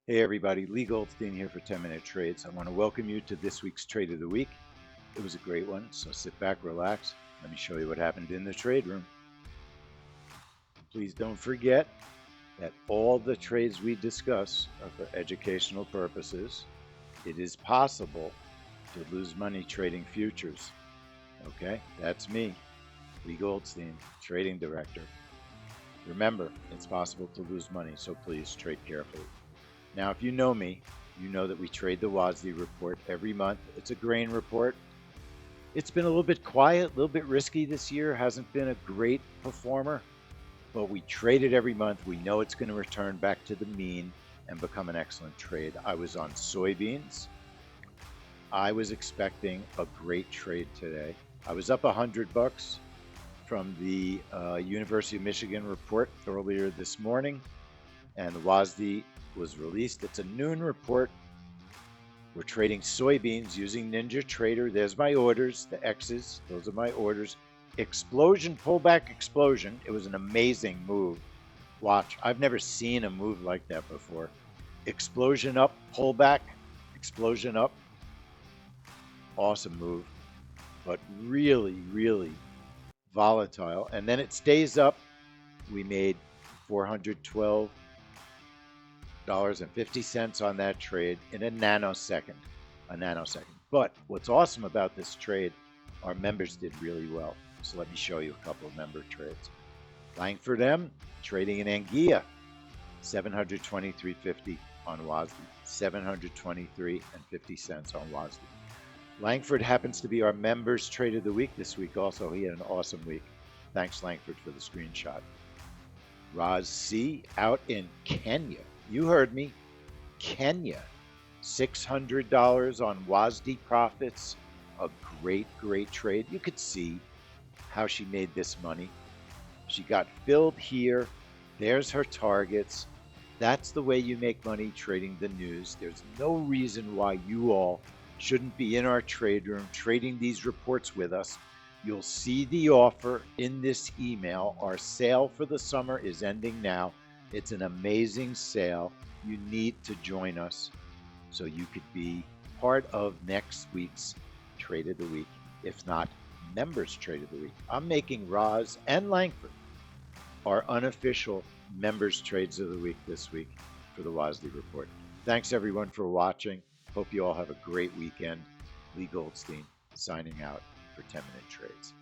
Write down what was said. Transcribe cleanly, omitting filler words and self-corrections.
Hey everybody, Leigh Goldstein here for 10-Minute Trades. I want to welcome you to this week's Trade of the Week. It was a great one, so sit back, relax. Let me show you what happened in the trade room. Please don't forget that all the trades we discuss are for educational purposes. It is possible to lose money trading futures. Okay, that's me, Leigh Goldstein, Trading Director. Remember, it's possible to lose money, so please trade carefully. Now, if you know me, you know that we trade the WASDE report every month. It's a grain report. It's been a little bit quiet, a little bit risky this year, hasn't been a great performer, but we trade it every month. We know it's going to return back to the mean and become an excellent trade. I was on soybeans. I was expecting a great trade today. I was up $100 from the University of Michigan report earlier this morning, and the WASDE was released. It's a noon report. We're trading soybeans using NinjaTrader. There's my orders, the X's. Those are my orders. Explosion, pullback, explosion. It was an amazing move. Watch. I've never seen a move like that before. Explosion up, pullback, explosion up. Awesome move, but really, really volatile. And then it stays up. We made $412.50 on that trade in a nanosecond. But what's awesome about this trade, our members did really well. So let me show you a couple of member trades. Langford M, trading in Anguilla, 723.50 on WASDE, 723.50 on WASDE. Langford happens to be our members trade of the week this week also. He had an awesome week. Thanks, Langford, for the screenshot. Roz C out in Kenya. You heard me. Kenya. $600 on WASDE profits. A great, great trade. You could see how she made this money. She got filled here. There's her targets. That's the way you make money trading the news. There's no reason why you all shouldn't be in our trade room trading these reports with us. You'll see the offer in this email. Our sale for the summer is ending now. It's an amazing sale. You need to join us so you could be part of next week's Trade of the Week, if not members Trade of the Week. I'm making Roz and Langford our unofficial members trades of the week this week for the WASDE report. Thanks everyone for watching. Hope you all have a great weekend. Leigh Goldstein signing out for 10-Minute Trades.